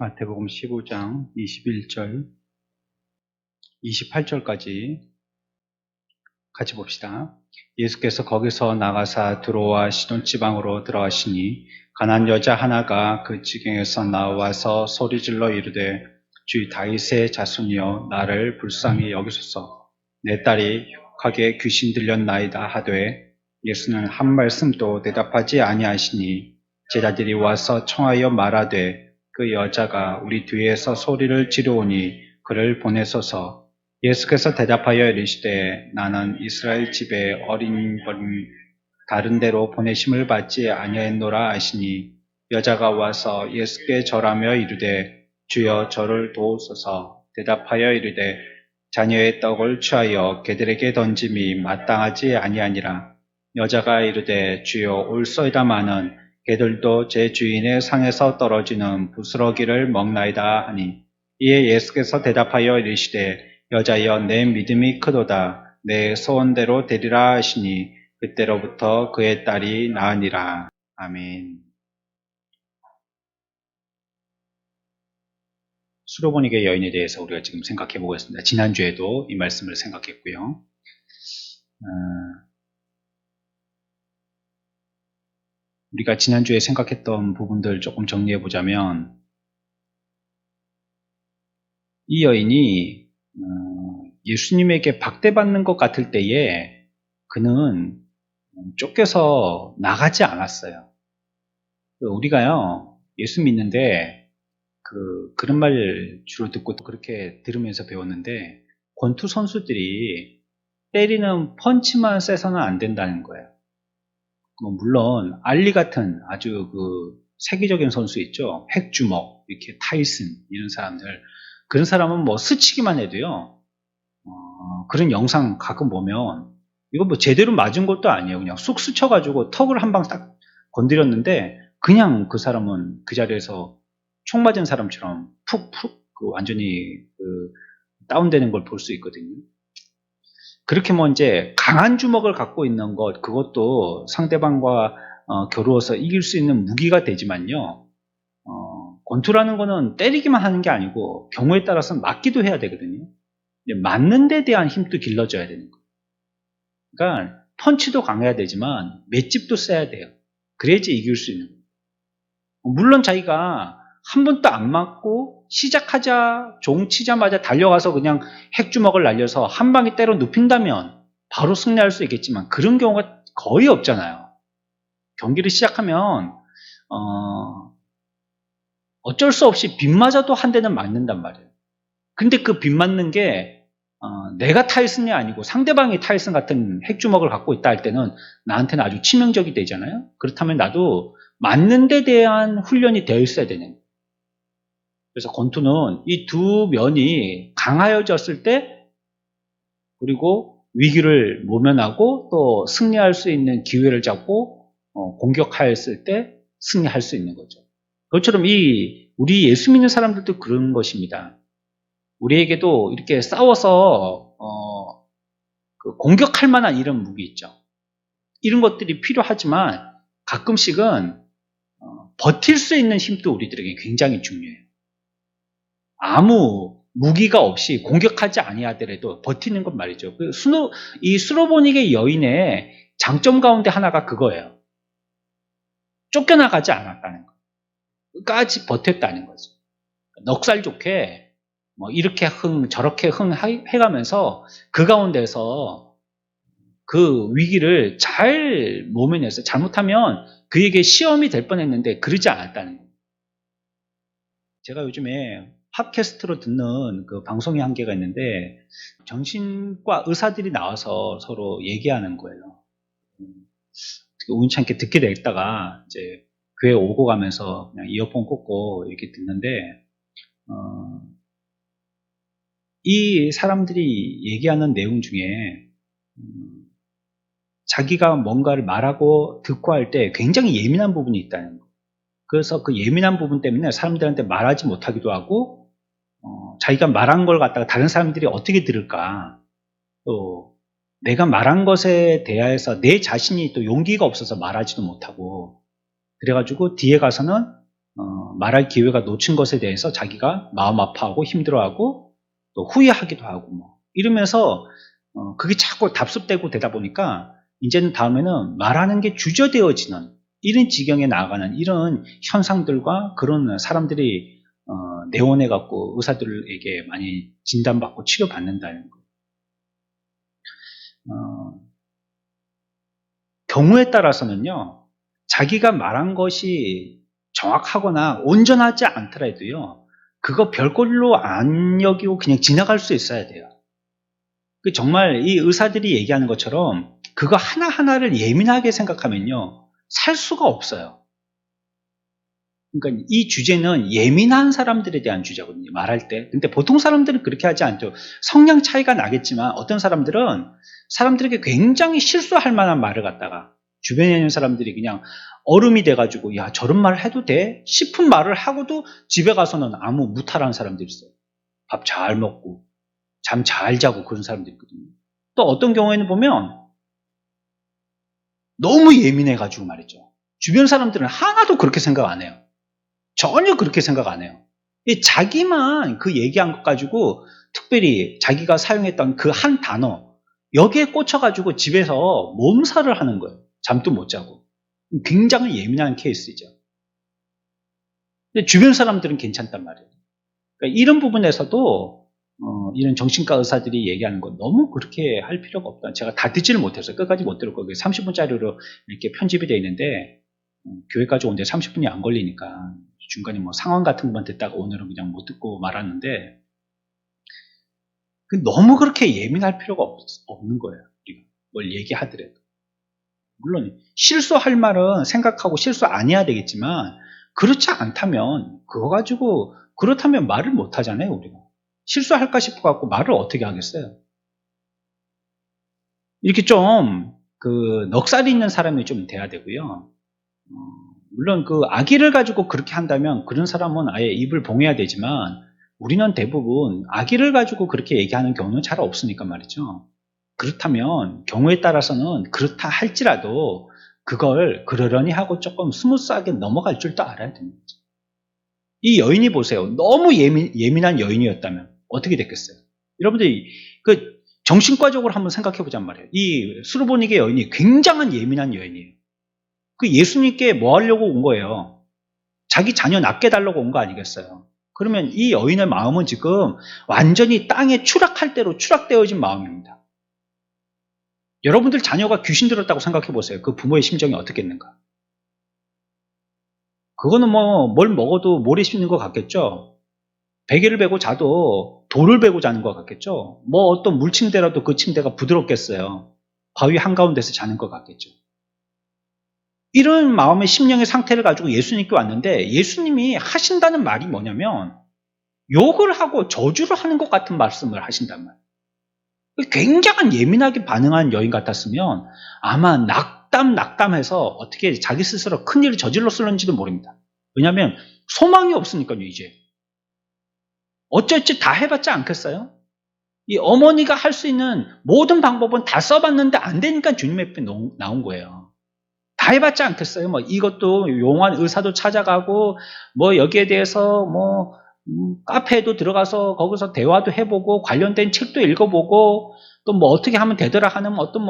마태복음 15장 21절, 28절까지 같이 봅시다. 예수께서 거기서 나가사 두로와 시돈 지방으로 들어가시니 가난 여자 하나가 그 지경에서 나와서 소리질러 이르되 주 다윗의 자손이여 나를 불쌍히 여기소서. 내 딸이 흉하게 귀신 들렸나이다 하되 예수는 한 말씀도 대답하지 아니하시니 제자들이 와서 청하여 말하되 그 여자가 우리 뒤에서 소리를 지르오니 그를 보내소서. 예수께서 대답하여 이르시되 나는 이스라엘 집에 어린 벌 다른 데로 보내심을 받지 아니하였노라 하시니 여자가 와서 예수께 절하며 이르되 주여 저를 도우소서. 대답하여 이르되 자녀의 떡을 취하여 개들에게 던짐이 마땅하지 아니하니라. 여자가 이르되 주여 올소이다마는 개들도 제 주인의 상에서 떨어지는 부스러기를 먹나이다 하니 이에 예수께서 대답하여 이르시되 여자여 내 믿음이 크도다. 내 소원대로 되리라 하시니 그때로부터 그의 딸이 나으니라. 아멘. 수로보니게 여인에 대해서 우리가 지금 생각해 보겠습니다. 지난주에도 이 말씀을 생각했고요. 우리가 지난주에 생각했던 부분들 조금 정리해 보자면 이 여인이 예수님에게 박대받는 것 같을 때에 그는 쫓겨서 나가지 않았어요. 우리가요, 예수 믿는데 그런 말 주로 듣고 그렇게 들으면서 배웠는데 권투 선수들이 때리는 펀치만 세서는 안 된다는 거예요. 물론 알리 같은 아주 세계적인 선수 있죠. 핵주먹, 이렇게 타이슨 이런 사람들, 그런 사람은 뭐 스치기만 해도요. 그런 영상 가끔 보면 이거 뭐 제대로 맞은 것도 아니에요. 그냥 쑥 스쳐가지고 턱을 한 방 딱 건드렸는데 그냥 그 사람은 그 자리에서 총 맞은 사람처럼 푹 완전히 다운되는 걸 볼 수 있거든요. 그렇게 뭐 이제 강한 주먹을 갖고 있는 것, 그것도 상대방과 겨루어서 이길 수 있는 무기가 되지만요. 권투라는 거는 때리기만 하는 게 아니고 경우에 따라서는 맞기도 해야 되거든요. 맞는 데 대한 힘도 길러줘야 되는 거예요. 그러니까 펀치도 강해야 되지만 맷집도 세야 돼요. 그래야지 이길 수 있는 거예요. 물론 자기가 한 번도 안 맞고 시작하자 종 치자마자 달려가서 그냥 핵주먹을 날려서 한 방에 때려 눕힌다면 바로 승리할 수 있겠지만 그런 경우가 거의 없잖아요. 경기를 시작하면 어쩔 수 없이 빗 맞아도 한 대는 맞는단 말이에요. 근데 그 빗 맞는 게 내가 타이슨이 아니고 상대방이 타이슨 같은 핵주먹을 갖고 있다 할 때는 나한테는 아주 치명적이 되잖아요. 그렇다면 나도 맞는 데 대한 훈련이 되어 있어야 되는 거예요. 그래서 권투는 이 두 면이 강하여졌을 때 그리고 위기를 모면하고 또 승리할 수 있는 기회를 잡고 공격하였을 때 승리할 수 있는 거죠. 그것처럼 우리 예수 믿는 사람들도 그런 것입니다. 우리에게도 이렇게 싸워서 공격할 만한 이런 무기 있죠. 이런 것들이 필요하지만 가끔씩은 버틸 수 있는 힘도 우리들에게 굉장히 중요해요. 아무 무기가 없이 공격하지 아니하더라도 버티는 것 말이죠. 이 수로보니게 여인의 장점 가운데 하나가 그거예요. 쫓겨나가지 않았다는 거. 끝까지 버텼다는 거죠. 넉살 좋게 이렇게 저렇게 해가면서 그 가운데서 그 위기를 잘 모면해서 잘못하면 그에게 시험이 될 뻔했는데 그러지 않았다는 거예요. 제가 요즘에 팟캐스트로 듣는 그 방송의 한계가 있는데 정신과 의사들이 나와서 서로 얘기하는 거예요. 우연찮게 듣게 됐다가 이제 교회 오고 가면서 그냥 이어폰 꽂고 이렇게 듣는데 이 사람들이 얘기하는 내용 중에 자기가 뭔가를 말하고 듣고 할 때 굉장히 예민한 부분이 있다는 거예요. 그래서 그 예민한 부분 때문에 사람들한테 말하지 못하기도 하고 자기가 말한 걸 갖다가 다른 사람들이 어떻게 들을까, 또 내가 말한 것에 대해서 내 자신이 또 용기가 없어서 말하지도 못하고 그래가지고 뒤에 가서는 말할 기회가 놓친 것에 대해서 자기가 마음 아파하고 힘들어하고 또 후회하기도 하고 뭐 이러면서 그게 자꾸 답습되고 되다 보니까 이제는 다음에는 말하는 게 주저되어지는 이런 지경에 나아가는 이런 현상들과 그런 사람들이 내원해 갖고 의사들에게 많이 진단받고 치료받는다는 거예요. 경우에 따라서는요, 자기가 말한 것이 정확하거나 온전하지 않더라도요, 그거 별걸로 안 여기고 그냥 지나갈 수 있어야 돼요. 정말 이 의사들이 얘기하는 것처럼 그거 하나하나를 예민하게 생각하면요, 살 수가 없어요. 그러니까 이 주제는 예민한 사람들에 대한 주제거든요, 말할 때. 근데 보통 사람들은 그렇게 하지 않죠. 성향 차이가 나겠지만 어떤 사람들은 사람들에게 굉장히 실수할 만한 말을 갖다가 주변에 있는 사람들이 그냥 얼음이 돼가지고 야 저런 말 해도 돼? 싶은 말을 하고도 집에 가서는 아무 무탈한 사람들이 있어요. 밥 잘 먹고 잠 잘 자고 그런 사람들이 있거든요. 또 어떤 경우에는 보면 너무 예민해가지고 말이죠. 주변 사람들은 하나도 그렇게 생각 안 해요. 전혀 그렇게 생각 안 해요. 자기만 그 얘기한 것 가지고 특별히 자기가 사용했던 그 한 단어 여기에 꽂혀가지고 집에서 몸살을 하는 거예요. 잠도 못 자고. 굉장히 예민한 케이스죠. 근데 주변 사람들은 괜찮단 말이에요. 그러니까 이런 부분에서도 이런 정신과 의사들이 얘기하는 건 너무 그렇게 할 필요가 없다. 제가 다 듣지를 못해서 끝까지 못 들을 거예요. 30분짜리로 이렇게 편집이 되어 있는데 교회까지 오는데 30분이 안 걸리니까 중간에 뭐 상황 같은 것만 듣다가 오늘은 그냥 못 듣고 말았는데 너무 그렇게 예민할 필요가 없는 거예요. 우리가 뭘 얘기하더라도. 물론 실수할 말은 생각하고 실수 안 해야 되겠지만 그렇지 않다면 그거 가지고 그렇다면 말을 못 하잖아요. 우리가. 실수할까 싶어 갖고 말을 어떻게 하겠어요. 이렇게 좀 넉살이 있는 사람이 좀 돼야 되고요. 물론 그 아기를 가지고 그렇게 한다면 그런 사람은 아예 입을 봉해야 되지만 우리는 대부분 아기를 가지고 그렇게 얘기하는 경우는 잘 없으니까 말이죠. 그렇다면 경우에 따라서는 그렇다 할지라도 그걸 그러려니 하고 조금 스무스하게 넘어갈 줄도 알아야 됩니다. 이 여인이 보세요. 너무 예민한 여인이었다면 어떻게 됐겠어요? 여러분들이 정신과적으로 한번 생각해 보잔 말이에요. 이 수르보니게 여인이 굉장한 예민한 여인이에요. 예수님께 뭐 하려고 온 거예요? 자기 자녀 낳게 달라고 온 거 아니겠어요? 그러면 이 여인의 마음은 지금 완전히 땅에 추락할 대로 추락되어진 마음입니다. 여러분들 자녀가 귀신 들었다고 생각해 보세요. 그 부모의 심정이 어떻겠는가? 그거는 뭘 먹어도 모래 씹는 것 같겠죠? 베개를 베고 자도 돌을 베고 자는 것 같겠죠? 어떤 물침대라도 그 침대가 부드럽겠어요? 바위 한가운데서 자는 것 같겠죠? 이런 마음의 심령의 상태를 가지고 예수님께 왔는데 예수님이 하신다는 말이 뭐냐면 욕을 하고 저주를 하는 것 같은 말씀을 하신단 말이에요. 굉장한 예민하게 반응한 여인 같았으면 아마 낙담해서 어떻게 자기 스스로 큰일을 저질렀을는지도 모릅니다. 왜냐하면 소망이 없으니까요. 이제 어쩔지 다 해봤지 않겠어요? 이 어머니가 할 수 있는 모든 방법은 다 써봤는데 안 되니까 주님 앞에 나온 거예요. 다 해봤지 않겠어요? 이것도 용한 의사도 찾아가고 여기에 대해서 카페에도 들어가서 거기서 대화도 해보고 관련된 책도 읽어보고 또 어떻게 하면 되더라 하는 어떤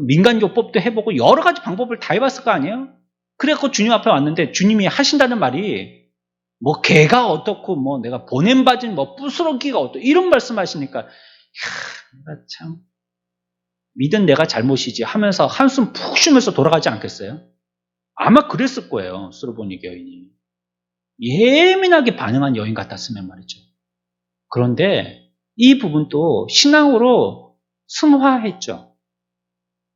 민간요법도 해보고 여러 가지 방법을 다 해봤을 거 아니에요? 그래갖고 주님 앞에 왔는데 주님이 하신다는 말이 개가 어떻고 내가 보냄받은 부스러기가 어떻고 이런 말씀하시니까 내가 참 믿은 내가 잘못이지 하면서 한숨 푹 쉬면서 돌아가지 않겠어요? 아마 그랬을 거예요. 수르보니 여인이. 예민하게 반응한 여인 같았으면 말이죠. 그런데 이 부분도 신앙으로 승화했죠.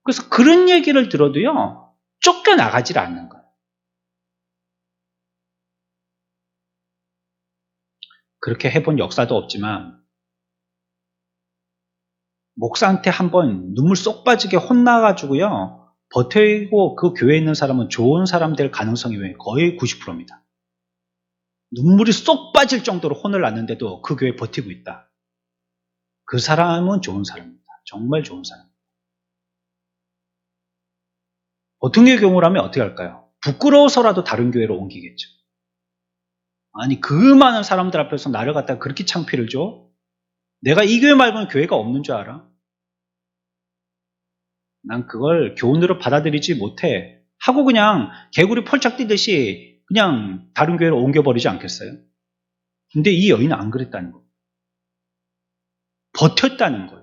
그래서 그런 얘기를 들어도요. 쫓겨나가질 않는 거예요. 그렇게 해본 역사도 없지만 목사한테 한번 눈물 쏙 빠지게 혼나가지고요. 버티고 그 교회에 있는 사람은 좋은 사람 될 가능성이 거의 90%입니다. 눈물이 쏙 빠질 정도로 혼을 났는데도 그 교회에 버티고 있다. 그 사람은 좋은 사람입니다. 정말 좋은 사람입니다. 보통의 경우라면 어떻게 할까요? 부끄러워서라도 다른 교회로 옮기겠죠. 아니 그 많은 사람들 앞에서 나를 갖다가 그렇게 창피를 줘? 내가 이 교회 말고는 교회가 없는 줄 알아? 난 그걸 교훈으로 받아들이지 못해. 하고 그냥 개구리 펄쩍 뛰듯이 그냥 다른 교회로 옮겨버리지 않겠어요? 근데 이 여인은 안 그랬다는 거. 버텼다는 거예요.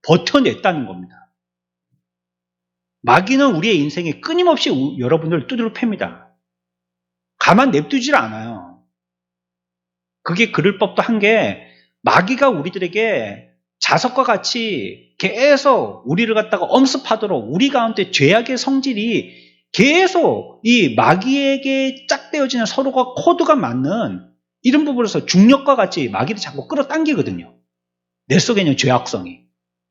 버텨냈다는 겁니다. 마귀는 우리의 인생에 끊임없이 여러분들 두드려 팹니다. 가만 냅두질 않아요. 그게 그럴 법도 한 게 마귀가 우리들에게 자석과 같이 계속 우리를 갖다가 엄습하도록 우리 가운데 죄악의 성질이 계속 이 마귀에게 짝대어지는 서로가 코드가 맞는 이런 부분에서 중력과 같이 마귀를 자꾸 끌어당기거든요. 내 속에 있는 죄악성이.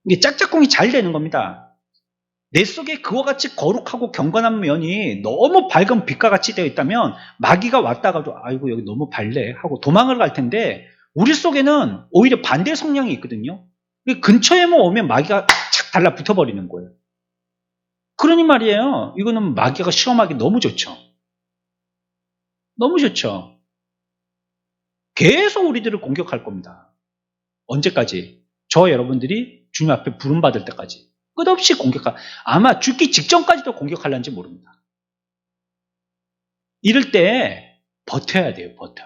이게 짝짝꿍이 잘 되는 겁니다. 내 속에 그와 같이 거룩하고 경건한 면이 너무 밝은 빛과 같이 되어 있다면 마귀가 왔다가도 아이고 여기 너무 밝네 하고 도망을 갈 텐데 우리 속에는 오히려 반대 성향이 있거든요. 근처에만 오면 마귀가 착 달라붙어버리는 거예요. 그러니 말이에요. 이거는 마귀가 시험하기 너무 좋죠. 너무 좋죠. 계속 우리들을 공격할 겁니다. 언제까지? 저 여러분들이 주님 앞에 부름받을 때까지. 끝없이 아마 죽기 직전까지도 공격하려는지 모릅니다. 이럴 때 버텨야 돼요. 버텨.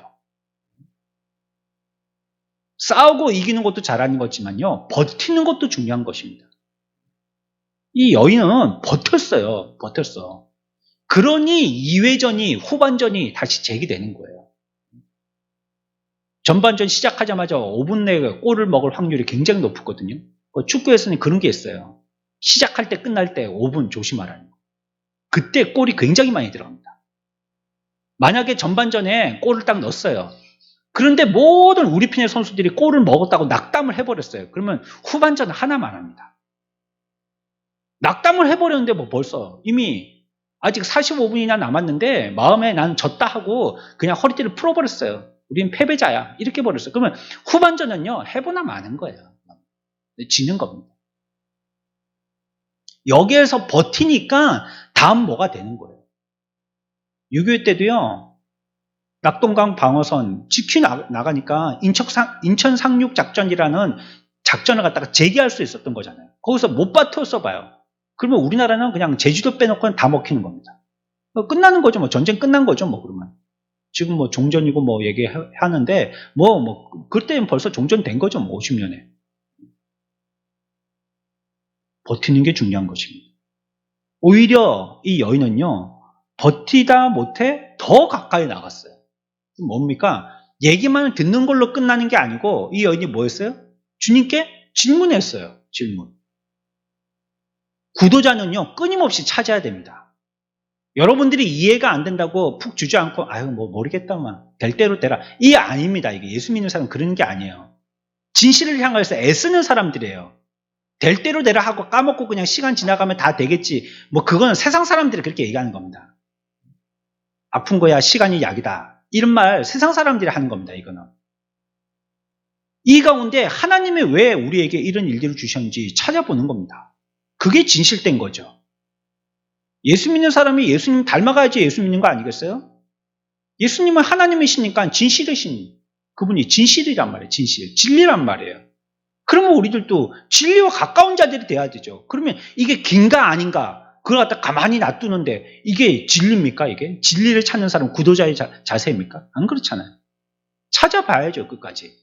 싸우고 이기는 것도 잘하는 거지만요. 버티는 것도 중요한 것입니다. 이 여인은 버텼어요. 버텼어. 그러니 2회전이 후반전이 다시 재개되는 거예요. 전반전 시작하자마자 5분 내에 골을 먹을 확률이 굉장히 높거든요. 축구에서는 그런 게 있어요. 시작할 때 끝날 때 5분 조심하라는 거. 그때 골이 굉장히 많이 들어갑니다. 만약에 전반전에 골을 딱 넣었어요. 그런데 모든 우리 팀의 선수들이 골을 먹었다고 낙담을 해버렸어요. 그러면 후반전 하나만 합니다. 낙담을 해버렸는데 뭐 벌써 이미 아직 45분이나 남았는데 마음에 난 졌다 하고 그냥 허리띠를 풀어버렸어요. 우린 패배자야. 이렇게 버렸어요. 그러면 후반전은요. 해보나 마는 거예요. 지는 겁니다. 여기에서 버티니까 다음 뭐가 되는 거예요. 6.25 때도요. 낙동강 방어선 지키 나가니까 인천 상륙 작전이라는 작전을 갖다가 재개할 수 있었던 거잖아요. 거기서 못 버텼어 봐요. 그러면 우리나라는 그냥 제주도 빼놓고는 다 먹히는 겁니다. 끝나는 거죠. 뭐 전쟁 끝난 거죠. 뭐 그러면 지금 뭐 종전이고 뭐 얘기하는데 그때는 벌써 종전된 거죠. 뭐 50년에. 버티는 게 중요한 것입니다. 오히려 이 여인은요. 버티다 못해 더 가까이 나갔어요. 뭡니까? 얘기만 듣는 걸로 끝나는 게 아니고 이 여인이 뭐 했어요? 주님께 질문했어요. 질문. 구도자는요. 끊임없이 찾아야 됩니다. 여러분들이 이해가 안 된다고 푹 주지 않고 아유 뭐 모르겠다만 될 대로 되라. 이게 아닙니다. 이게 예수 믿는 사람은 그런 게 아니에요. 진실을 향해서 애쓰는 사람들이에요. 될 대로 되라 하고 까먹고 그냥 시간 지나가면 다 되겠지. 뭐 그건 세상 사람들이 그렇게 얘기하는 겁니다. 아픈 거야 시간이 약이다. 이런 말 세상 사람들이 하는 겁니다. 이거는. 이 가운데 하나님이 왜 우리에게 이런 일들을 주셨는지 찾아보는 겁니다. 그게 진실된 거죠. 예수 믿는 사람이 예수님 닮아가야지 예수 믿는 거 아니겠어요? 예수님은 하나님이시니까 진실이신 그분이 진실이란 말이에요. 진리란 말이에요. 그러면 우리들도 진리와 가까운 자들이 돼야 되죠. 그러면 이게 긴가 아닌가 그걸 갖다 가만히 놔두는데 이게 진리입니까? 이게 진리를 찾는 사람 구도자의 자세입니까? 안 그렇잖아요. 찾아봐야죠. 끝까지.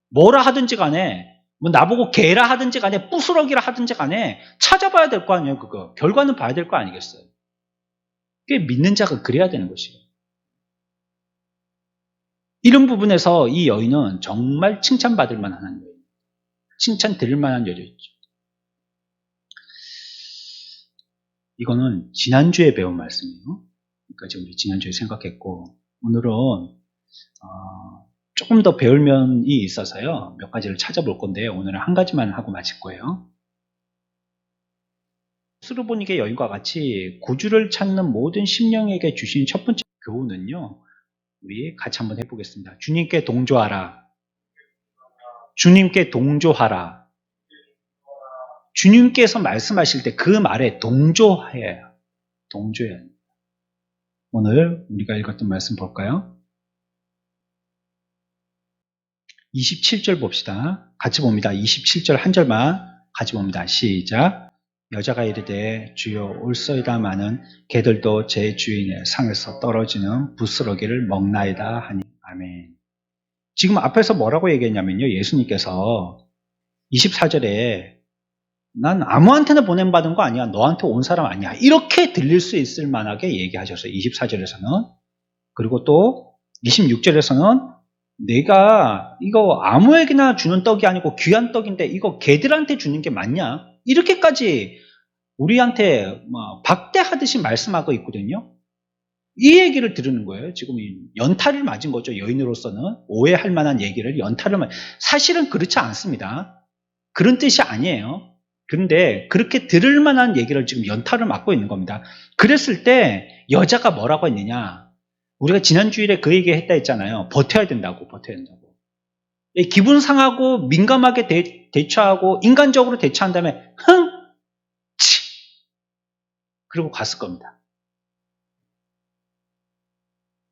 뭐라 하든지 간에 뭐 나보고 개라 하든지 간에 부스러기라 하든지 간에 찾아봐야 될 거 아니에요. 그거 결과는 봐야 될 거 아니겠어요. 그게 믿는 자가 그래야 되는 것이에요. 이런 부분에서 이 여인은 정말 칭찬받을 만한 여인, 칭찬 드릴 만한 여인이죠. 이거는 지난주에 배운 말씀이에요. 그러니까 우리 지난주에 생각했고 오늘은 조금 더 배울 면이 있어서요. 몇 가지를 찾아볼 건데 오늘은 한 가지만 하고 마칠 거예요. 스루보닉의 여인과 같이 구주를 찾는 모든 심령에게 주신 첫 번째 교훈은요. 우리 같이 한번 해보겠습니다. 주님께 동조하라. 주님께 동조하라. 주님께서 말씀하실 때 그 말에 동조해야 해요. 동조해야 해요. 오늘 우리가 읽었던 말씀 볼까요? 27절 봅시다. 같이 봅니다. 27절 한 절만 같이 봅니다. 시작. 여자가 이르되 주여 올소이다마는 개들도 제 주인의 상에서 떨어지는 부스러기를 먹나이다 하니. 아멘. 지금 앞에서 뭐라고 얘기했냐면요. 예수님께서 24절에 난 아무한테나 보냄받은 거 아니야. 너한테 온 사람 아니야. 이렇게 들릴 수 있을 만하게 얘기하셨어요. 24절에서는. 그리고 또 26절에서는 내가 이거 아무에게나 주는 떡이 아니고 귀한 떡인데 이거 개들한테 주는 게 맞냐? 이렇게까지 우리한테 박대하듯이 말씀하고 있거든요. 이 얘기를 들으는 거예요. 지금 연타를 맞은 거죠. 여인으로서는 오해할 만한 얘기를 사실은 그렇지 않습니다. 그런 뜻이 아니에요. 그런데 그렇게 들을 만한 얘기를 지금 연타를 맞고 있는 겁니다. 그랬을 때 여자가 뭐라고 했느냐? 우리가 지난 주일에 그 얘기 했다 했잖아요. 버텨야 된다고. 기분 상하고 민감하게 대처하고 인간적으로 대처한 다음에 그러고 갔을 겁니다.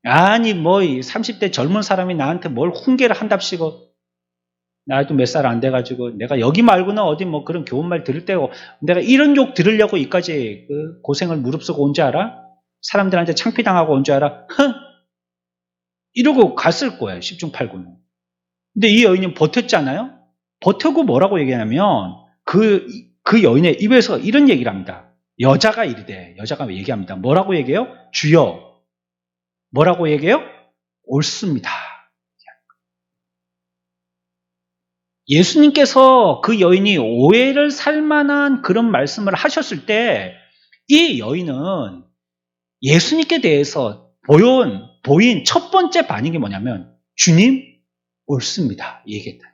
아니 30대 젊은 사람이 나한테 뭘 훈계를 한답시고 나도 몇 살 안 돼가지고 내가 여기 말고는 어디 그런 교훈 말 들을 때고 내가 이런 욕 들으려고 이까지 고생을 무릅쓰고 온 줄 알아? 사람들한테 창피당하고 온 줄 알아? 이러고 갔을 거예요. 10중 8구는. 근데 이 여인은 버텼잖아요. 버티고 뭐라고 얘기하냐면 그 여인의 입에서 이런 얘기를 합니다. 여자가 얘기합니다. 뭐라고 얘기해요? 주여. 뭐라고 얘기해요? 옳습니다. 예수님께서 그 여인이 오해를 살 만한 그런 말씀을 하셨을 때 이 여인은 예수님께 대해서 보인 첫 번째 반응이 뭐냐면 주님 옳습니다. 얘기했다. 야,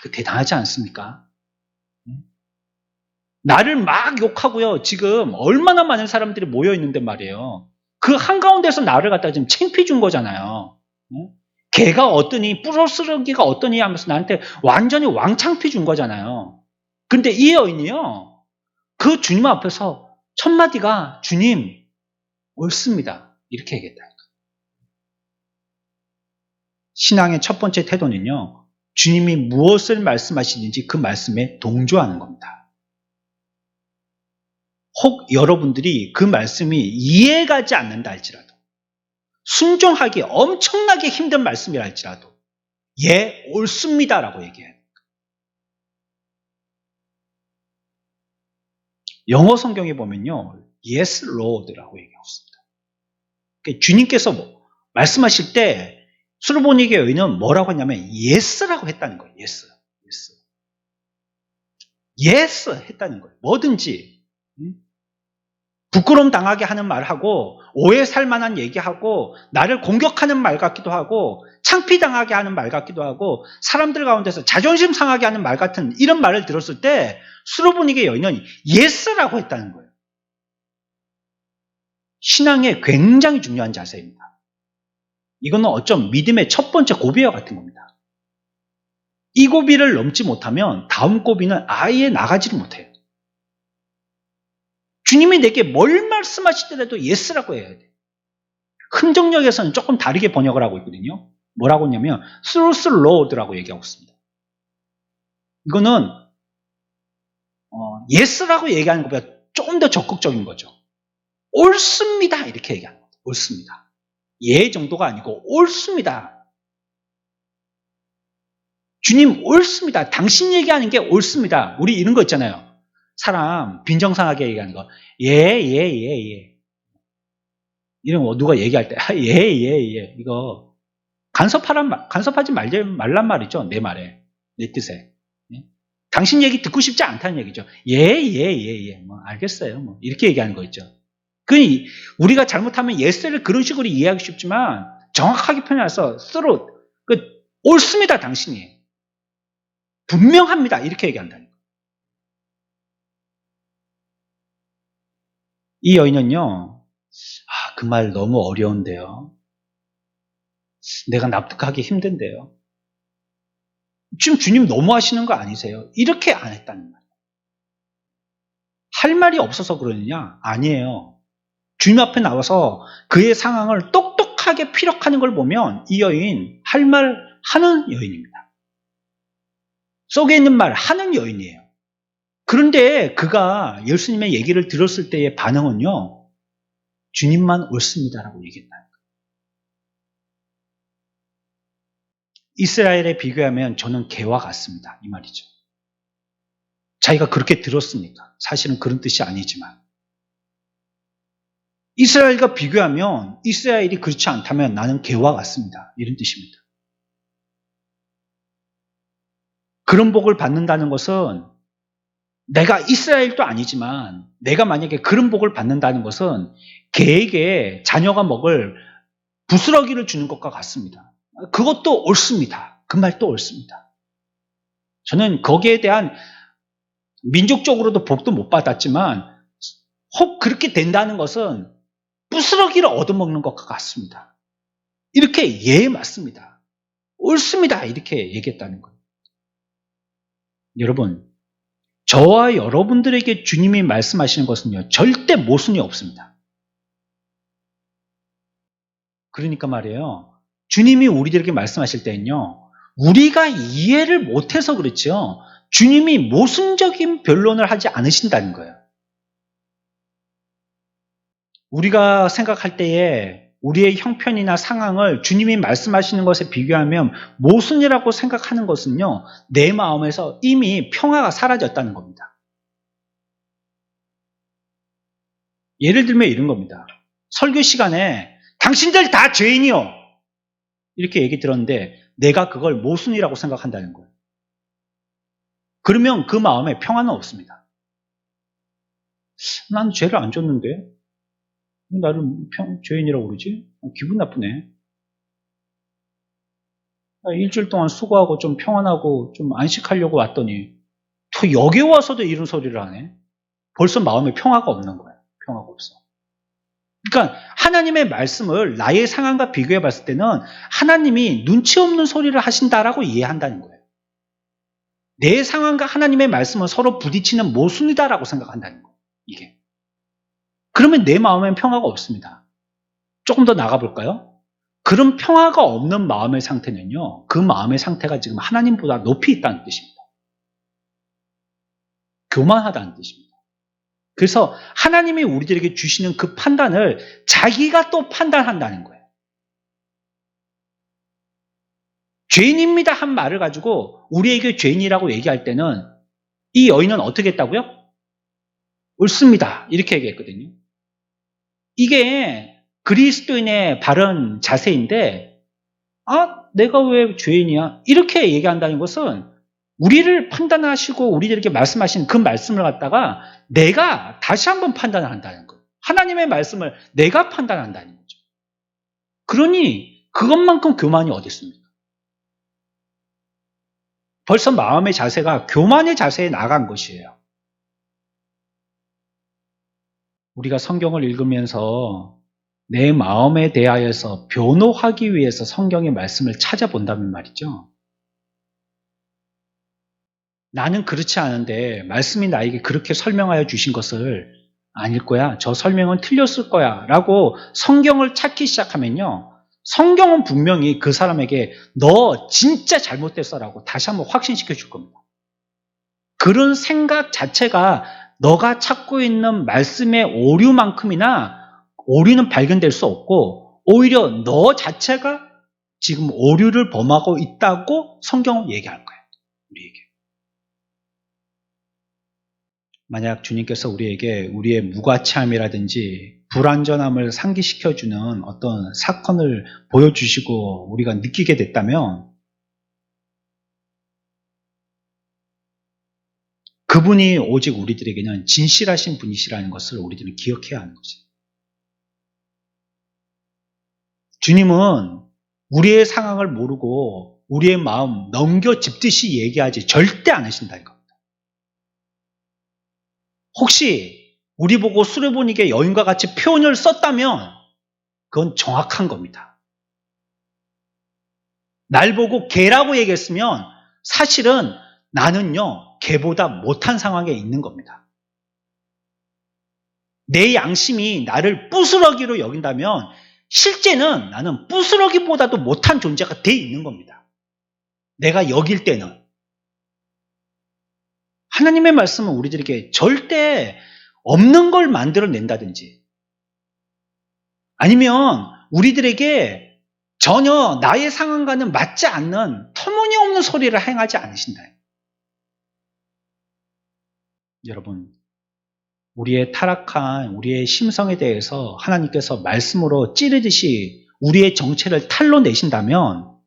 이거 대단하지 않습니까? 나를 막 욕하고요. 지금 얼마나 많은 사람들이 모여 있는데 말이에요. 그 한가운데서 나를 갖다가 지금 창피 준 거잖아요. 개가 어떠니 부스러기가 어떠니 하면서 나한테 완전히 왕창피 준 거잖아요. 근데 이 여인이요. 그 주님 앞에서 첫 마디가 주님 옳습니다. 이렇게 얘기했다. 신앙의 첫 번째 태도는요. 주님이 무엇을 말씀하시는지 그 말씀에 동조하는 겁니다. 혹 여러분들이 그 말씀이 이해가지 않는다 할지라도 순종하기 엄청나게 힘든 말씀이라 할지라도 예, 옳습니다라고 얘기해요. 영어 성경에 보면요. Yes, Lord라고 얘기하고 있습니다. 주님께서 말씀하실 때 수르보니게 여인은 뭐라고 했냐면 Yes라고 했다는 거예요. Yes 했다는 거예요. 뭐든지. 부끄러움 당하게 하는 말하고 오해 살 만한 얘기하고 나를 공격하는 말 같기도 하고 창피당하게 하는 말 같기도 하고 사람들 가운데서 자존심 상하게 하는 말 같은 이런 말을 들었을 때 수르보니게 여인은 예스라고 했다는 거예요. 신앙의 굉장히 중요한 자세입니다. 이거는 어쩜 믿음의 첫 번째 고비와 같은 겁니다. 이 고비를 넘지 못하면 다음 고비는 아예 나가지를 못해요. 주님이 내게 뭘 말씀하시더라도 예스라고 해야 돼요. 흥정역에서는 조금 다르게 번역을 하고 있거든요. 뭐라고 했냐면 through Lord라고 얘기하고 있습니다. 이거는 예스라고 얘기하는 것보다 조금 더 적극적인 거죠. 옳습니다 이렇게 얘기하는 거죠. 옳습니다. 예 정도가 아니고 옳습니다. 주님 옳습니다. 당신 얘기하는 게 옳습니다. 우리 이런 거 있잖아요. 사람 빈정상하게 얘기하는 거. 예. 이런 거 누가 얘기할 때 예. 이거 간섭하지 말란 말이죠. 내 말에. 내 뜻에. 예? 당신 얘기 듣고 싶지 않다는 얘기죠. 예. 알겠어요. 이렇게 얘기하는 거 있죠. 우리가 잘못하면 예스를 그런 식으로 이해하기 쉽지만 정확하게 표현해서 옳습니다. 당신이. 분명합니다. 이렇게 얘기한다는 거예요. 이 여인은요. 그 말 너무 어려운데요. 내가 납득하기 힘든데요. 지금 주님 너무 하시는 거 아니세요? 이렇게 안 했다는 말이에요. 할 말이 없어서 그러느냐? 아니에요. 주님 앞에 나와서 그의 상황을 똑똑하게 피력하는 걸 보면 이 여인 할 말 하는 여인입니다. 속에 있는 말 하는 여인이에요. 그런데 그가 예수님의 얘기를 들었을 때의 반응은요, 주님만 옳습니다라고 얘기했다. 이스라엘에 비교하면 저는 개와 같습니다. 이 말이죠. 자기가 그렇게 들었으니까. 사실은 그런 뜻이 아니지만. 이스라엘과 비교하면 이스라엘이 그렇지 않다면 나는 개와 같습니다. 이런 뜻입니다. 그런 복을 받는다는 것은 내가 이스라엘도 아니지만 내가 만약에 그런 복을 받는다는 것은 개에게 자녀가 먹을 부스러기를 주는 것과 같습니다. 그것도 옳습니다. 그 말도 옳습니다. 저는 거기에 대한 민족적으로도 복도 못 받았지만 혹 그렇게 된다는 것은 부스러기를 얻어먹는 것과 같습니다. 이렇게 맞습니다. 옳습니다. 이렇게 얘기했다는 거예요. 여러분, 저와 여러분들에게 주님이 말씀하시는 것은요, 절대 모순이 없습니다. 그러니까 말이에요. 주님이 우리들에게 말씀하실 때는요, 우리가 이해를 못해서 그렇죠. 주님이 모순적인 변론을 하지 않으신다는 거예요. 우리가 생각할 때에 우리의 형편이나 상황을 주님이 말씀하시는 것에 비교하면 모순이라고 생각하는 것은요, 내 마음에서 이미 평화가 사라졌다는 겁니다. 예를 들면 이런 겁니다. 설교 시간에 당신들 다 죄인이요, 이렇게 얘기 들었는데 내가 그걸 모순이라고 생각한다는 거예요. 그러면 그 마음에 평화는 없습니다. 난 죄를 안 졌는데 나를 죄인이라고 그러지? 기분 나쁘네. 일주일 동안 수고하고 좀 평안하고 좀 안식하려고 왔더니 또 여기 와서도 이런 소리를 하네. 벌써 마음에 평화가 없는 거예요. 평화가 없어. 그러니까 하나님의 말씀을 나의 상황과 비교해 봤을 때는 하나님이 눈치 없는 소리를 하신다라고 이해한다는 거예요. 내 상황과 하나님의 말씀은 서로 부딪히는 모순이다라고 생각한다는 거예요. 이게. 그러면 내 마음엔 평화가 없습니다. 조금 더 나가볼까요? 그런 평화가 없는 마음의 상태는요, 그 마음의 상태가 지금 하나님보다 높이 있다는 뜻입니다. 교만하다는 뜻입니다. 그래서 하나님이 우리들에게 주시는 그 판단을 자기가 또 판단한다는 거예요. 죄인입니다 한 말을 가지고 우리에게 죄인이라고 얘기할 때는 이 여인은 어떻게 했다고요? 옳습니다. 이렇게 얘기했거든요. 이게 그리스도인의 바른 자세인데, 내가 왜 죄인이야? 이렇게 얘기한다는 것은 우리를 판단하시고 우리들에게 말씀하신 그 말씀을 갖다가 내가 다시 한번 판단을 한다는 거예요. 하나님의 말씀을 내가 판단한다는 거죠. 그러니 그것만큼 교만이 어디 있습니까? 벌써 마음의 자세가 교만의 자세에 나간 것이에요. 우리가 성경을 읽으면서 내 마음에 대하여서 변호하기 위해서 성경의 말씀을 찾아본다면 말이죠. 나는 그렇지 않은데 말씀이 나에게 그렇게 설명하여 주신 것을 아닐 거야. 저 설명은 틀렸을 거야. 라고 성경을 찾기 시작하면요. 성경은 분명히 그 사람에게 너 진짜 잘못됐어 라고 다시 한번 확신시켜 줄 겁니다. 그런 생각 자체가 너가 찾고 있는 말씀의 오류만큼이나 오류는 발견될 수 없고 오히려 너 자체가 지금 오류를 범하고 있다고 성경은 얘기할 거예요. 우리에게. 만약 주님께서 우리에게 우리의 무가치함이라든지 불완전함을 상기시켜주는 어떤 사건을 보여주시고 우리가 느끼게 됐다면 그분이 오직 우리들에게는 진실하신 분이시라는 것을 우리들은 기억해야 하는 거죠. 주님은 우리의 상황을 모르고 우리의 마음 넘겨짚듯이 얘기하지 절대 않으신다는 겁니다. 혹시 우리 보고 수레보니게 여인과 같이 표현을 썼다면 그건 정확한 겁니다. 날 보고 개라고 얘기했으면 사실은 나는요 개보다 못한 상황에 있는 겁니다. 내 양심이 나를 부스러기로 여긴다면 실제는 나는 부스러기보다도 못한 존재가 돼 있는 겁니다. 내가 여길 때는. 하나님의 말씀은 우리들에게 절대 없는 걸 만들어낸다든지 아니면 우리들에게 전혀 나의 상황과는 맞지 않는 터무니없는 소리를 행하지 않으신다. 여러분, 우리의 타락한 우리의 심성에 대해서 하나님께서 말씀으로 찌르듯이 우리의 정체를 탈로 내신다면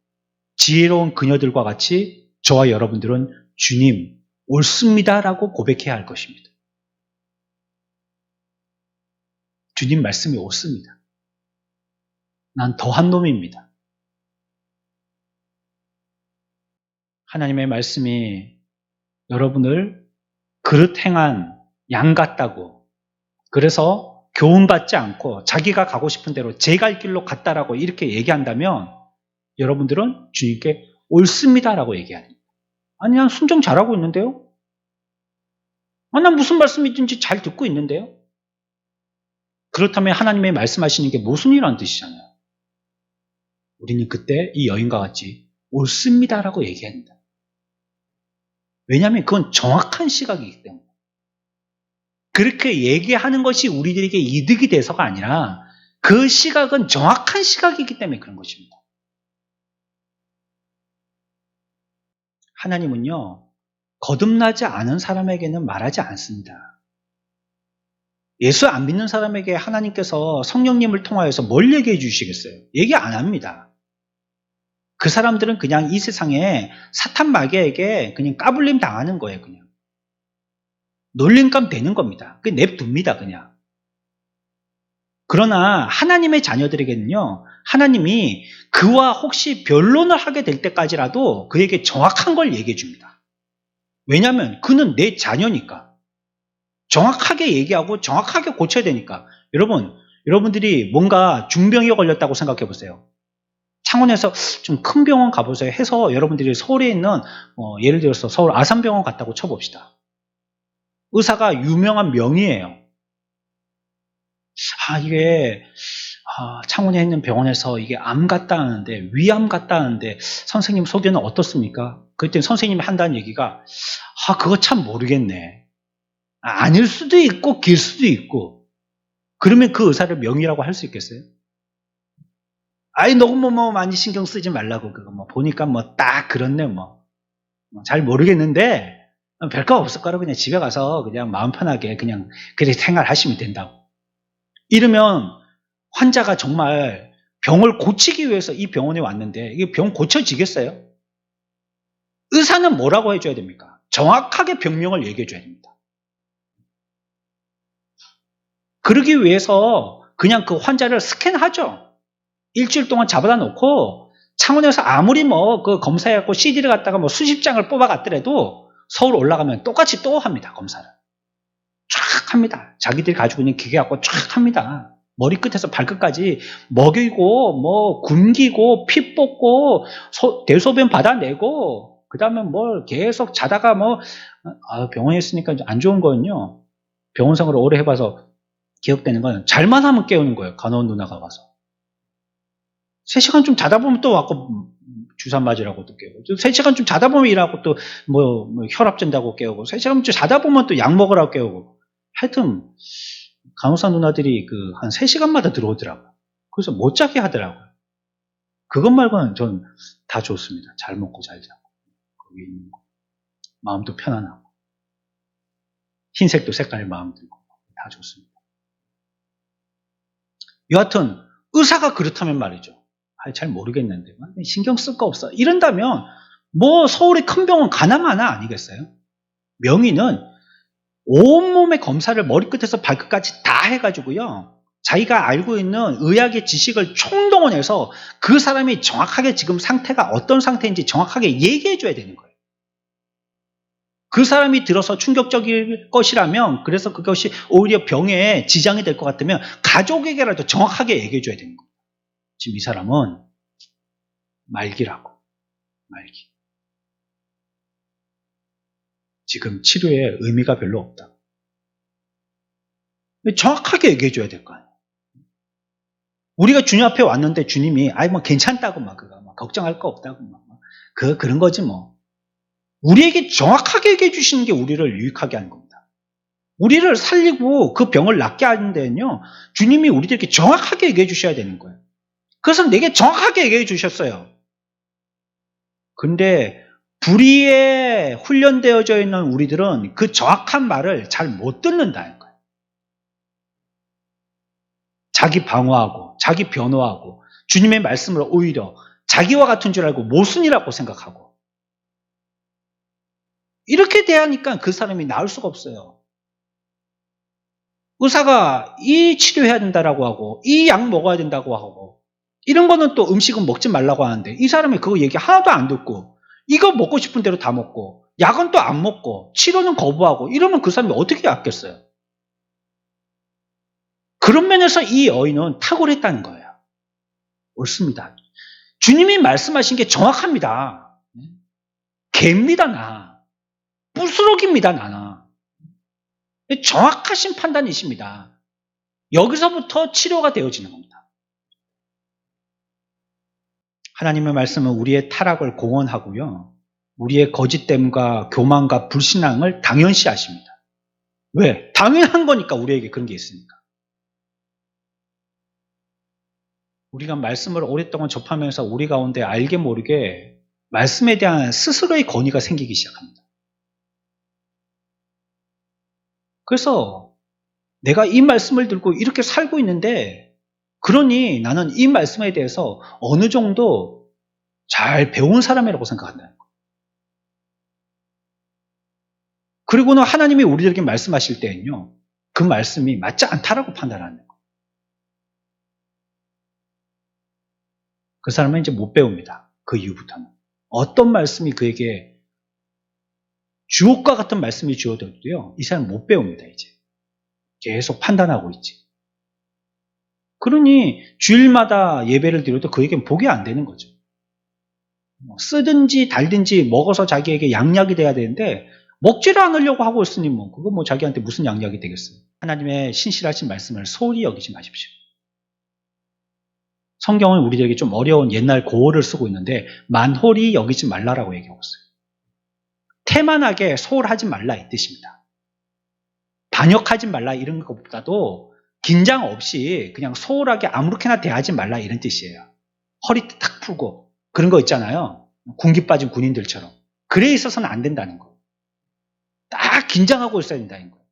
지혜로운 그녀들과 같이 저와 여러분들은 주님 옳습니다라고 고백해야 할 것입니다. 주님 말씀이 옳습니다. 난 더한 놈입니다. 하나님의 말씀이 여러분을 그릇 행한 양 같다고 그래서 교훈받지 않고 자기가 가고 싶은 대로 제 갈 길로 갔다라고 이렇게 얘기한다면 여러분들은 주님께 옳습니다라고 얘기해야 됩니다. 아니 난 순종 잘하고 있는데요? 난 무슨 말씀이든지 잘 듣고 있는데요? 그렇다면 하나님의 말씀하시는 게 무슨 일이라는 뜻이잖아요. 우리는 그때 이 여인과 같이 옳습니다라고 얘기해야 된다. 왜냐하면 그건 정확한 시각이기 때문에. 그렇게 얘기하는 것이 우리들에게 이득이 돼서가 아니라 그 시각은 정확한 시각이기 때문에 그런 것입니다. 하나님은요, 거듭나지 않은 사람에게는 말하지 않습니다. 예수 안 믿는 사람에게 하나님께서 성령님을 통하여서 뭘 얘기해 주시겠어요? 얘기 안 합니다. 그 사람들은 그냥 이 세상에 사탄 마귀에게 그냥 까불림 당하는 거예요, 그냥. 놀림감 되는 겁니다. 그 냅둡니다, 그냥. 그러나 하나님의 자녀들에게는요, 하나님이 그와 혹시 변론을 하게 될 때까지라도 그에게 정확한 걸 얘기해 줍니다. 왜냐하면 그는 내 자녀니까. 정확하게 얘기하고 정확하게 고쳐야 되니까. 여러분들이 뭔가 중병이 걸렸다고 생각해 보세요. 창원에서 좀 큰 병원 가보세요 해서 여러분들이 서울에 있는 예를 들어서 서울 아산병원 갔다고 쳐봅시다. 의사가 유명한 명의예요. 이게 창원에 있는 병원에서 이게 암 같다 하는데 위암 같다 하는데 선생님 소견은 어떻습니까? 그랬더니 선생님이 한다는 얘기가 그거 참 모르겠네. 아닐 수도 있고 길 수도 있고. 그러면 그 의사를 명의라고 할 수 있겠어요? 너무 많이 신경 쓰지 말라고 그거 보니까 딱 그렇네 잘 모르겠는데 별거 없을 거라고 그냥 집에 가서 그냥 마음 편하게 그냥 그렇게 생활하시면 된다고. 이러면 환자가 정말 병을 고치기 위해서 이 병원에 왔는데 이게 병 고쳐지겠어요? 의사는 뭐라고 해줘야 됩니까? 정확하게 병명을 얘기해 줘야 됩니다. 그러기 위해서 그냥 그 환자를 스캔하죠. 일주일 동안 잡아다 놓고 창원에서 아무리 그 검사해갖고 CD를 갖다가 수십 장을 뽑아갔더라도 서울 올라가면 똑같이 또 합니다, 검사를. 쫙 합니다. 자기들이 가지고 있는 기계 갖고 쫙 합니다. 머리끝에서 발끝까지 먹이고, 굶기고, 피 뽑고, 대소변 받아내고, 그 다음에 계속 자다가 병원에 있으니까 안 좋은 거는요, 병원 생활을 오래 해봐서 기억되는 건 잘만 하면 깨우는 거예요, 간호원 누나가 와서. 3시간 좀 자다 보면 또 와서 주사 맞으라고 또 깨우고, 3시간 좀 자다 보면 일하고 또 혈압 잰다고 깨우고, 3시간 좀 자다 보면 또 약 먹으라고 깨우고. 하여튼 간호사 누나들이 한 3시간마다 들어오더라고요. 그래서 못 자게 하더라고요. 그것 말고는 전 다 좋습니다. 잘 먹고 잘 자고 거기 있는 거. 마음도 편안하고 흰색도 색깔의 마음 들고 다 좋습니다. 여하튼 의사가 그렇다면 말이죠. 잘 모르겠는데 신경 쓸 거 없어. 이런다면 서울의 큰 병원 가나마나 아니겠어요? 명의는 온몸의 검사를 머리끝에서 발끝까지 다 해가지고요. 자기가 알고 있는 의학의 지식을 총동원해서 그 사람이 정확하게 지금 상태가 어떤 상태인지 정확하게 얘기해 줘야 되는 거예요. 그 사람이 들어서 충격적일 것이라면 그래서 그것이 오히려 병에 지장이 될 것 같으면 가족에게라도 정확하게 얘기해 줘야 되는 거예요. 지금 이 사람은 말기라고. 말기. 지금 치료에 의미가 별로 없다. 정확하게 얘기해 줘야 될 거 아니에요. 우리가 주님 앞에 왔는데 주님이 뭐 괜찮다고 막 걱정할 거 없다고 그런 거지 뭐. 우리에게 정확하게 얘기해 주시는 게 우리를 유익하게 하는 겁니다. 우리를 살리고 그 병을 낫게 하는 데는요, 주님이 우리들에게 정확하게 얘기해 주셔야 되는 거예요. 그래서 내게 정확하게 얘기해 주셨어요. 근데 불의에 훈련되어져 있는 우리들은 그 정확한 말을 잘 못 듣는다는 거예요. 자기 방어하고 자기 변호하고 주님의 말씀을 오히려 자기와 같은 줄 알고 모순이라고 생각하고 이렇게 대하니까 그 사람이 나을 수가 없어요. 의사가 이 치료해야 된다라고 하고 이 약 먹어야 된다고 하고 이런 거는 또 음식은 먹지 말라고 하는데 이 사람이 그거 얘기 하나도 안 듣고 이거 먹고 싶은 대로 다 먹고 약은 또 안 먹고 치료는 거부하고 이러면 그 사람이 어떻게 낫겠어요? 그런 면에서 이 여인은 탁월했다는 거예요. 옳습니다. 주님이 말씀하신 게 정확합니다. 개입니다, 나. 부스럭입니다, 나나. 정확하신 판단이십니다. 여기서부터 치료가 되어지는 겁니다. 하나님의 말씀은 우리의 타락을 공언하고요. 우리의 거짓됨과 교만과 불신앙을 당연시 하십니다. 왜? 당연한 거니까 우리에게 그런 게 있으니까. 우리가 말씀을 오랫동안 접하면서 우리 가운데 알게 모르게 말씀에 대한 스스로의 권위가 생기기 시작합니다. 그래서 내가 이 말씀을 들고 이렇게 살고 있는데 그러니 나는 이 말씀에 대해서 어느 정도 잘 배운 사람이라고 생각한다는 거예요. 그리고는 하나님이 우리들에게 말씀하실 때는요. 그 말씀이 맞지 않다라고 판단하는 거예요. 그 사람은 이제 못 배웁니다. 그 이후부터는. 어떤 말씀이 그에게 주옥과 같은 말씀이 주어져도요. 이 사람은 못 배웁니다. 이제. 계속 판단하고 있지. 그러니 주일마다 예배를 드려도 그에겐 복이 안 되는 거죠. 쓰든지 달든지 먹어서 자기에게 양약이 돼야 되는데 먹지를 않으려고 하고 있으니 그거 자기한테 무슨 양약이 되겠어요. 하나님의 신실하신 말씀을 소홀히 여기지 마십시오. 성경은 우리들에게 좀 어려운 옛날 고어를 쓰고 있는데 만홀히 여기지 말라라고 얘기하고 있어요. 태만하게 소홀하지 말라 이 뜻입니다. 반역하지 말라 이런 것보다도 긴장 없이 그냥 소홀하게 아무렇게나 대하지 말라 이런 뜻이에요. 허리 탁 풀고 그런 거 있잖아요. 군기 빠진 군인들처럼. 그래 있어서는 안 된다는 거예요. 딱 긴장하고 있어야 된다는 거예요.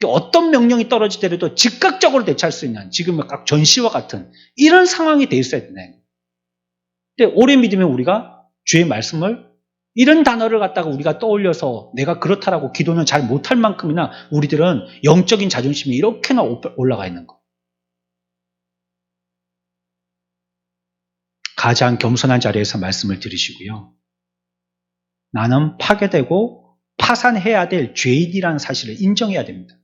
어떤 명령이 떨어지더라도 즉각적으로 대처할 수 있는 지금 각 전시와 같은 이런 상황이 돼 있어야 된다는 거예요. 근데 오래 믿으면 우리가 주의 말씀을 이런 단어를 갖다가 우리가 떠올려서 내가 그렇다라고 기도는 잘 못할 만큼이나 우리들은 영적인 자존심이 이렇게나 올라가 있는 거예요. 가장 겸손한 자리에서 말씀을 들으시고요. 나는 파괴되고 파산해야 될 죄인이라는 사실을 인정해야 됩니다.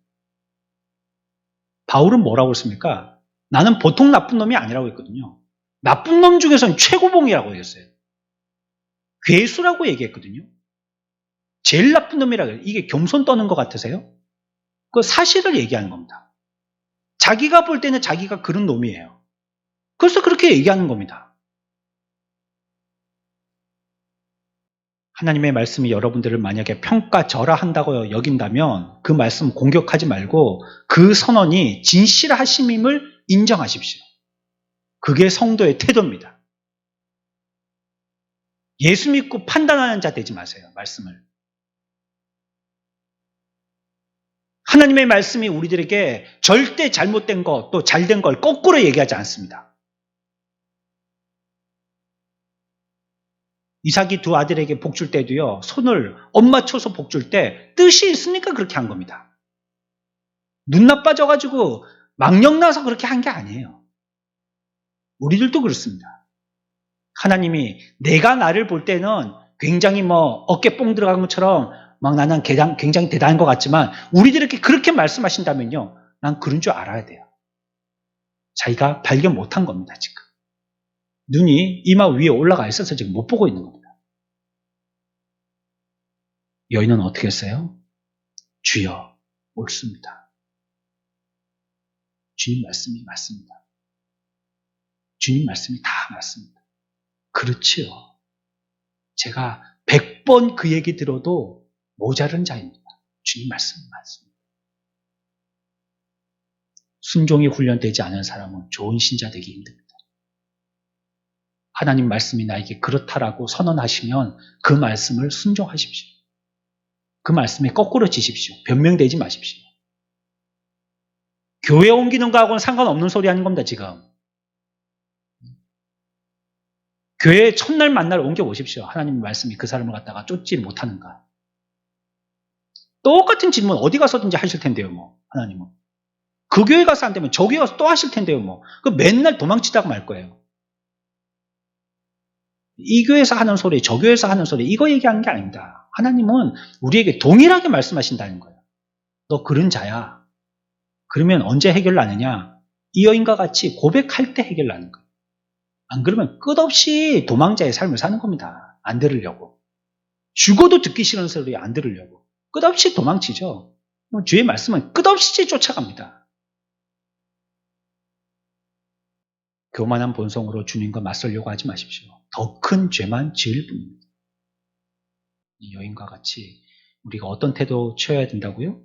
바울은 뭐라고 했습니까? 나는 보통 나쁜 놈이 아니라고 했거든요. 나쁜 놈 중에서는 최고봉이라고 얘기했어요. 괴수라고 얘기했거든요. 제일 나쁜 놈이라고 해요. 이게 겸손 떠는 것 같으세요? 그 사실을 얘기하는 겁니다. 자기가 볼 때는 자기가 그런 놈이에요. 그래서 그렇게 얘기하는 겁니다. 하나님의 말씀이 여러분들을 만약에 평가절하한다고 여긴다면 그 말씀 공격하지 말고 그 선언이 진실하심임을 인정하십시오. 그게 성도의 태도입니다. 예수 믿고 판단하는 자 되지 마세요. 말씀을. 하나님의 말씀이 우리들에게 절대 잘못된 것 또 잘된 걸 거꾸로 얘기하지 않습니다. 이삭이 두 아들에게 복 줄 때도요. 손을 엄마 쳐서 복 줄 때 뜻이 있으니까 그렇게 한 겁니다. 눈 나빠져가지고 망령 나서 그렇게 한 게 아니에요. 우리들도 그렇습니다. 하나님이 내가 나를 볼 때는 굉장히 어깨 뽕 들어간 것처럼 막 나는 굉장히 대단한 것 같지만 우리들에게 그렇게 말씀하신다면요. 난 그런 줄 알아야 돼요. 자기가 발견 못한 겁니다. 지금. 눈이 이마 위에 올라가 있어서 지금 못 보고 있는 겁니다. 여인은 어떻게 했어요? 주여, 옳습니다. 주님 말씀이 맞습니다. 주님 말씀이 다 맞습니다. 그렇지요. 제가 100번 그 얘기 들어도 모자른 자입니다. 주님 말씀이 맞습니다. 순종이 훈련되지 않은 사람은 좋은 신자 되기 힘듭니다. 하나님 말씀이 나에게 그렇다라고 선언하시면 그 말씀을 순종하십시오. 그 말씀에 거꾸로 지십시오. 변명되지 마십시오. 교회 옮기는 거하고는 상관없는 소리 하는 겁니다, 지금. 교회 첫날 만날 옮겨보십시오. 하나님 말씀이 그 사람을 갖다가 쫓지 못하는가. 똑같은 질문 어디 가서든지 하실 텐데요, 뭐, 하나님은. 그 교회 가서 안 되면 저 교회 가서 또 하실 텐데요, 뭐. 그 맨날 도망치다가 말 거예요. 이 교회에서 하는 소리, 저 교회에서 하는 소리, 이거 얘기하는 게 아닙니다. 하나님은 우리에게 동일하게 말씀하신다는 거예요. 너 그런 자야. 그러면 언제 해결 나느냐? 이 여인과 같이 고백할 때 해결 나는 거예요. 안 그러면 끝없이 도망자의 삶을 사는 겁니다. 안 들으려고. 죽어도 듣기 싫은 소리 안 들으려고. 끝없이 도망치죠. 주의 말씀은 끝없이 쫓아갑니다. 교만한 본성으로 주님과 맞서려고 하지 마십시오. 더 큰 죄만 지을 뿐입니다. 이 여인과 같이 우리가 어떤 태도 취해야 된다고요?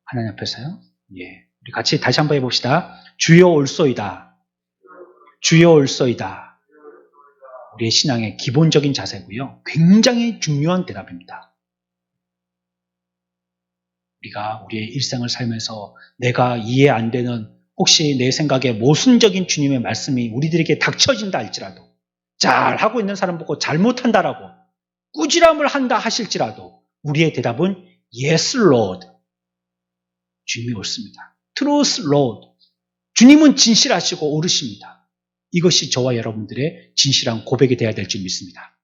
하나님 앞에서요? 예. 우리 같이 다시 한번 해봅시다. 주여 올소이다. 주여 올소이다. 우리의 신앙의 기본적인 자세고요. 굉장히 중요한 대답입니다. 우리가 우리의 일상을 살면서 내가 이해 안 되는 혹시 내 생각에 모순적인 주님의 말씀이 우리들에게 닥쳐진다 할지라도 잘 하고 있는 사람 보고 잘못한다라고 꾸지람을 한다 하실지라도 우리의 대답은 Yes, Lord. 주님이 옳습니다. Truth, Lord. 주님은 진실하시고 옳으십니다. 이것이 저와 여러분들의 진실한 고백이 되어야 될 줄 믿습니다.